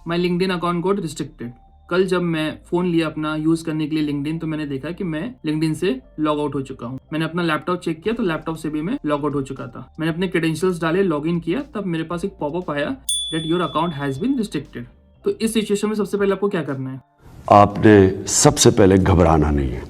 माई LinkedIn account got restricted. कल जब मैं फोन लिया अपना यूज करने के लिए लिंक्डइन, तो मैंने देखा कि मैं लिंक्डइन से लॉग आउट हो चुका हूँ। मैंने अपना लैपटॉप चेक किया तो लैपटॉप से भी मैं लॉग आउट हो चुका था। मैंने अपने क्रेडेंशियल्स डाले, लॉग इन किया, तब मेरे पास एक पॉपअप आया that your account has been restricted. तो इस सिचुएशन में सबसे पहले आपको क्या करना है? आपने सबसे पहले घबराना नहीं है।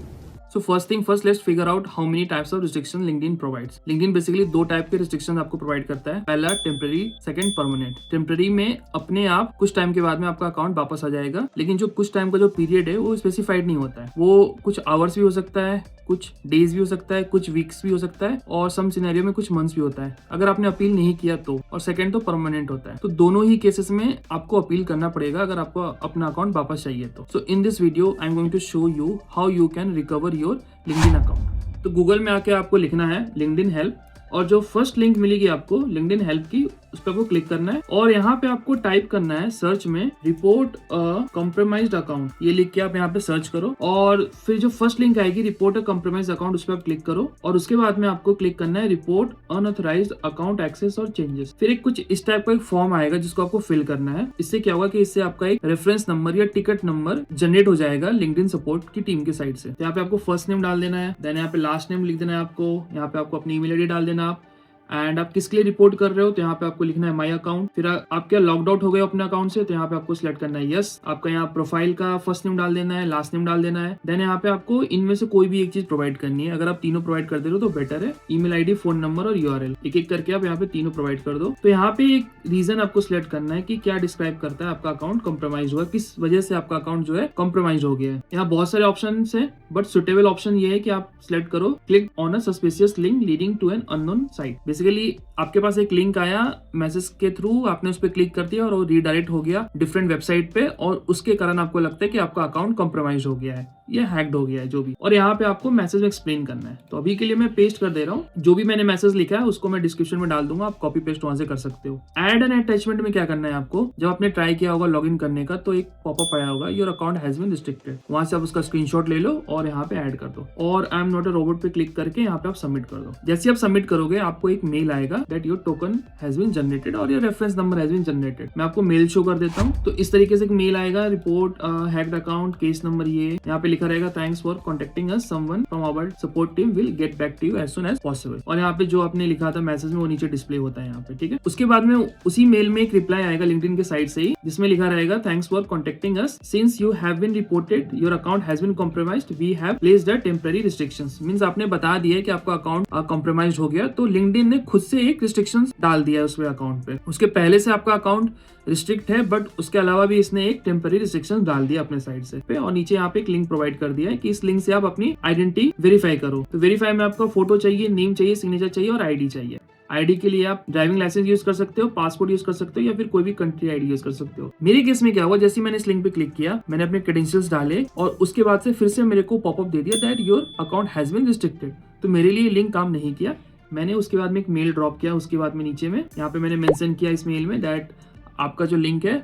So first thing first, let's figure out how many types of restriction LinkedIn provides. LinkedIn basically दो टाइप के रिस्ट्रिक्शन आपको प्रोवाइड करता है। पहला टेम्पररी, सेकंड परमानेंट। टेम्पररी में अपने आप कुछ टाइम के बाद में आपका अकाउंट वापस आ जाएगा, लेकिन जो कुछ टाइम का जो पीरियड है वो स्पेसिफाइड नहीं होता है। वो कुछ आवर्स भी हो सकता है, कुछ डेज भी हो सकता है, कुछ वीक्स भी हो सकता है, और सम सिनेरियो में कुछ मंथ्स भी होता है अगर आपने अपील नहीं किया तो। और सेकंड तो परमानेंट होता है। तो दोनों ही केसेस में आपको अपील करना पड़ेगा अगर आपको अपना अकाउंट वापस चाहिए तो। So in this video I am going to show you how you can recover your LinkedIn account. तो गूगल में आके आपको लिखना है लिंक्डइन हेल्प, और जो फर्स्ट लिंक मिलेगी आपको लिंक्डइन हेल्प की, उस पर आपको क्लिक करना है और यहाँ पे आपको टाइप करना है सर्च में रिपोर्ट अ कॉम्प्रोमाइज्ड अकाउंट। ये लिख के आप यहाँ पे सर्च करो, और फिर जो फर्स्ट लिंक आएगी रिपोर्ट अ कॉम्प्रोमाइज्ड अकाउंट, उस पर आप क्लिक करो, और उसके बाद में आपको क्लिक करना है रिपोर्ट अनऑथराइज्ड अकाउंट एक्सेस और चेंजेस। फिर एक कुछ इस टाइप का एक फॉर्म आएगा जिसको आपको फिल करना है। इससे क्या होगा कि इससे आपका एक रेफरेंस नंबर या टिकट नंबर जनरेट हो जाएगा लिंक्डइन सपोर्ट की टीम के साइड से। यहाँ पे आपको फर्स्ट नेम डाल देना है, देन यहाँ पे लास्ट नेम लिख देना है आपको, यहाँ पे आपको अपनी ईमेल आईडी डाल देना आप, एंड आप किसके लिए रिपोर्ट कर रहे हो तो यहाँ पे आपको लिखना है माई अकाउंट। फिर आप क्या लॉग्ड आउट हो गए अपने अकाउंट से, तो यहाँ पे आपको सिलेक्ट करना है यस। आपका यहाँ प्रोफाइल का फर्स्ट नेम डाल देना है, लास्ट नेम डाल देना है, देन यहाँ पे आपको इनमें से कोई भी एक चीज प्रोवाइड करनी है। अगर आप तीनों प्रोवाइड कर दे रहे हो तो बेटर है। ईमेल आईडी, फोन नंबर और यूआरएल एक एक करके आप यहाँ पे तीनों प्रोवाइड कर दो। तो यहाँ पे एक रीजन आपको सिलेक्ट करना है कि क्या डिस्क्राइब करता है आपका अकाउंट कॉम्प्रोमाइज हुआ, किस वजह से आपका अकाउंट जो है कॉम्प्रोमाइज हो गया है। यहाँ बहुत सारे ऑप्शन है, बट सुटेबल ऑप्शन ये है कि आप सिलेक्ट करो click on a suspicious link leading to an unknown site. Basically आपके पास एक लिंक आया मैसेज के थ्रू, आपने उस पर क्लिक कर दिया और वो रीडायरेक्ट हो गया डिफरेंट वेबसाइट पे, और उसके कारण आपको लगता है कि आपका अकाउंट कॉम्प्रोमाइज हो गया है, ये हैक्ड हो गया है जो भी। और यहाँ पे आपको मैसेज में एक्सप्लेन करना है। तो अभी के लिए मैं पेस्ट कर दे रहा हूँ, जो भी मैंने मैसेज लिखा है उसको मैं डिस्क्रिप्शन में डाल दूंगा, आप कॉपी पेस्ट वहां से कर सकते हो। ऐड एन अटैचमेंट में क्या करना है आपको, जब आपने ट्राई किया होगा लॉगिन करने का तो एक पॉपअप आया होगा your account has been restricted, वहां से आप उसका स्क्रीनशॉट ले लो और यहाँ पे ऐड कर दो, और I am not a robot पे क्लिक करके यहाँ पे आप सबमिट कर दो। जैसे आप सबमिट करोगे आपको एक मेल आएगा that your token has been generated और your reference number has been generated. मैं आपको मेल शो कर देता हूँ। तो इस तरीके से एक मेल आएगा, report hacked account, case number ये, यहाँ पे लिखा रहेगा thanks for contacting us, someone from our support team will get back to you as soon as possible. और यहाँ पे जो आपने लिखा था मैसेज में वो नीचे डिस्प्ले होता है यहाँ पे, ठीक है। उसके बाद में उसी मेल में एक रिप्लाई आएगा लिंक्डइन के साइड से ही, जिसमें लिखा रहेगा thanks for contacting us, since you have been reported your account has been compromised, we have placed a temporary restrictions. Means आपने बता दिया है कि आपका अकाउंट कॉम्प्रोमाइज्ड हो गया, तो लिंक्डइन ने खुद से एक रिस्ट्रिक्शंस डाल दिया है उसमें अकाउंट पे। उसके पहले से आपका अकाउंट रिस्ट्रिक्ट है, बट उसके अलावा भी इसने एक टेम्पररी रिस्ट्रिक्शन डाल दिया अपने साइड से पे, और नीचे यहाँ पे एक लिंक प्रोवाइड कर दिया है कि इस लिंक से आप अपनी आइडेंटिटी वेरीफाई करो। तो वेरीफाई में आपका फोटो चाहिए, नेम चाहिए, सिग्नेचर चाहिए और आईडी चाहिए। आईडी के लिए आप ड्राइविंग लाइसेंस यूज कर सकते हो, पासपोर्ट यूज कर सकते हो, या फिर कोई भी कंट्री आईडी यूज कर सकते हो। मेरे केस में क्या हुआ, जैसे मैंने इस लिंक पे क्लिक किया, मैंने अपने क्रेडेंशियल्स डाले और उसके बाद से फिर से मेरे को पॉपअप दे दिया that your account has been restricted. तो मेरे लिए लिंक काम नहीं किया। मैंने उसके बाद में एक मेल ड्रॉप किया, उसके बाद में नीचे में यहाँ पे मैंने मेंशन किया इस मेल में दैट आपका जो लिंक है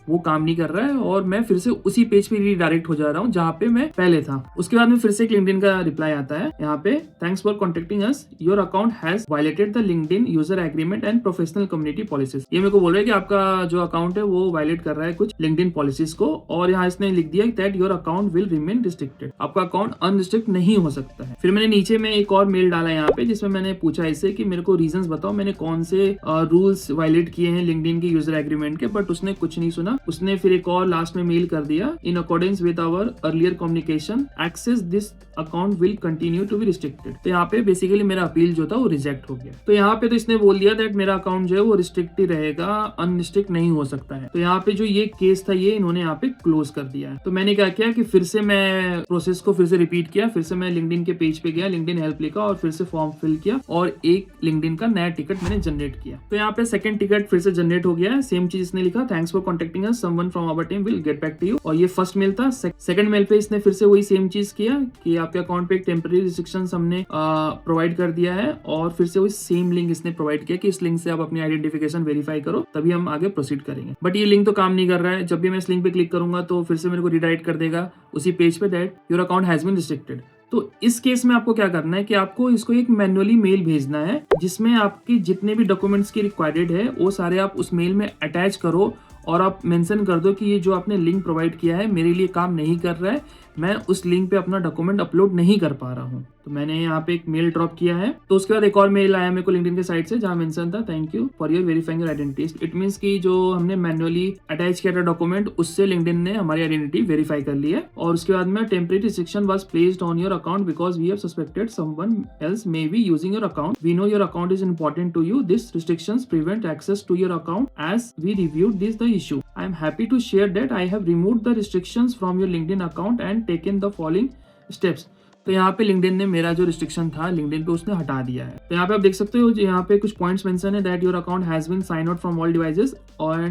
वो काम नहीं कर रहा है, और मैं फिर से उसी पेज पे रीडायरेक्ट हो जा रहा हूँ जहाँ पे मैं पहले था। उसके बाद में फिर से एक लिंक्डइन का रिप्लाई आता है यहाँ पे, thanks for contacting us, your account has violated the LinkedIn user agreement and professional community policies. ये मेरे को बोल रहा है कि आपका जो अकाउंट है वो वायलेट कर रहा है कुछ लिंक्डइन पॉलिसीज को, और यहाँ इसने लिख दिया that your account will remain restricted, आपका अकाउंट अनरिस्ट्रिक्ट नहीं हो सकता है। फिर मैंने नीचे में एक और मेल डाला यहाँ पे, जिसमें मैंने पूछा इससे कि मेरे को रीजंस बताओ, मैंने कौन से रूल्स वायलेट किए हैं लिंक्डइन के यूजर एग्रीमेंट के, बट उसने कुछ नहीं सुना। उसने फिर एक और लास्ट में मेल कर दिया, in accordance with our earlier communication access this account will continue to be restricted. तो यहाँ पे बेसिकली मेरा अपील जो था वो रिजेक्ट हो गया। तो यहाँ पे तो इसने बोल दिया दैट मेरा अकाउंट जो है वो रिस्ट्रिक्ट ही रहेगा, अनरिस्ट्रिक्ट नहीं हो सकता है। तो यहाँ पे जो ये केस था ये इन्होंने यहाँ पे क्लोज कर दिया है। तो मैंने क्या किया कि फिर से मैं प्रोसेस को फिर से रिपीट किया, फिर से मैं लिंक्डइन के पेज पे गया, लिंक्डइन हेल्प लिखा और फिर से फॉर्म फिल किया, और एक लिंक्डइन का नया टिकट मैंने जनरेट किया। तो यहाँ पे सेकंड टिकट फिर से जनरेट हो गया है, सेम चीज इसने लिखा, thanks for contacting us, someone from our team will get back to you. और ये फर्स्ट मेल था। सेकंड मेल पे इसने फिर से वही सेम चीज किया कि आपके अकाउंट पे एक टेम्पररी रिस्ट्रिक्शंस हमने प्रोवाइड कर दिया है, और फिर से वही सेम लिंक इसने प्रोवाइड किया कि इस लिंक से आप अपनी आइडेंटिफिकेशन वेरीफाई करो, तभी हम आगे प्रोसीड करेंगे। बट ये लिंक तो काम नहीं कर रहा है। जब भी मैं इस लिंक पे क्लिक करूंगा तो फिर से मेरे को रिडायरेक्ट कर देगा उसी पेज पे that your account has been restricted. तो इस केस में आपको क्या करना है कि आपको इसको एक मैन्युअली मेल भेजना है, जिसमें आपके जितने भी डॉक्यूमेंट्स की रिक्वायर्ड है वो सारे आप उस मेल में अटैच करो, और आप मेंशन कर दो कि ये जो आपने लिंक प्रोवाइड किया है मेरे लिए काम नहीं कर रहा है, मैं उस लिंक पे अपना डॉक्यूमेंट अपलोड नहीं कर पा रहा हूँ। तो मैंने यहाँ पे एक मेल ड्रॉप किया है। तो उसके बाद एक और मेल आया मेरे को लिंक्डइन के साइट से जहाँ मेंशन था thank you for your verifying your identity. It means कि जो हमने मैन्युअली अटैच किया था डॉक्यूमेंट उससे लिंक्डइन ने हमारी आइडेंटिटी वेरीफाई कर ली है। और उसके बाद में temporary restriction was placed on your account because we have suspected someone else may be using your account. We know your account is important to you. This restrictions prevent access to your account as we reviewed this the issue. I am happy to share that I have removed the restrictions from your LinkedIn account and taken the following steps. तो यहाँ पे LinkedIn ने मेरा जो restriction था LinkedIn पे उसने हटा दिया है। तो यहाँ पे आप देख सकते हो यहाँ पे कुछ पॉइंट्स मेंशन है that your account has been sign out from all devices और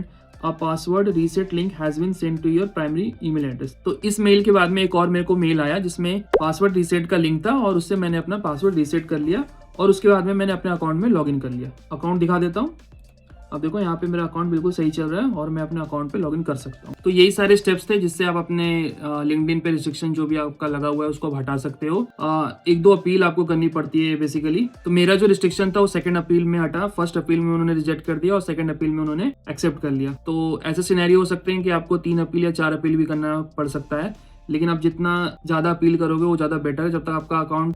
a password reset link has been send to your primary email address. तो इस मेल के बाद में एक और मेरे को मेल आया जिसमें पासवर्ड रीसेट का लिंक था और उससे मैंने अपना पासवर्ड रीसेट कर लिया और उसके बाद में मैंने अपने अकाउंट में लॉगिन कर लिया। अकाउंट दिखा देता हूँ। अब देखो यहाँ पे मेरा अकाउंट बिल्कुल सही चल रहा है और मैं अपने अकाउंट पे लॉगिन कर सकता हूँ। तो यही सारे स्टेप्स थे जिससे आप अपने लिंक्डइन पे रिस्ट्रिक्शन जो भी आपका लगा हुआ है उसको हटा सकते हो। एक दो अपील आपको करनी पड़ती है बेसिकली। तो मेरा जो रिस्ट्रिक्शन था वो सेकंड अपील में हटा, फर्स्ट अपील में उन्होंने रिजेक्ट कर दिया और सेकंड अपील में उन्होंने एक्सेप्ट कर लिया। तो ऐसे सिनेरियो हो सकते हैं कि आपको 3 अपील या 4 अपील भी करना पड़ सकता है, लेकिन आप जितना ज्यादा अपील करोगे वो ज्यादा बेटर है। जब तक आपका अकाउंट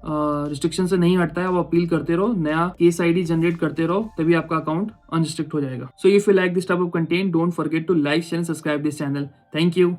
रिस्ट्रिक्शन से नहीं हटता है वो अपील करते रहो, नया केस आईडी जनरेट करते रहो, तभी आपका अकाउंट अनरिस्ट्रिक्ट हो जाएगा। So if you like this type of content don't forget to like share and subscribe this channel. Thank you.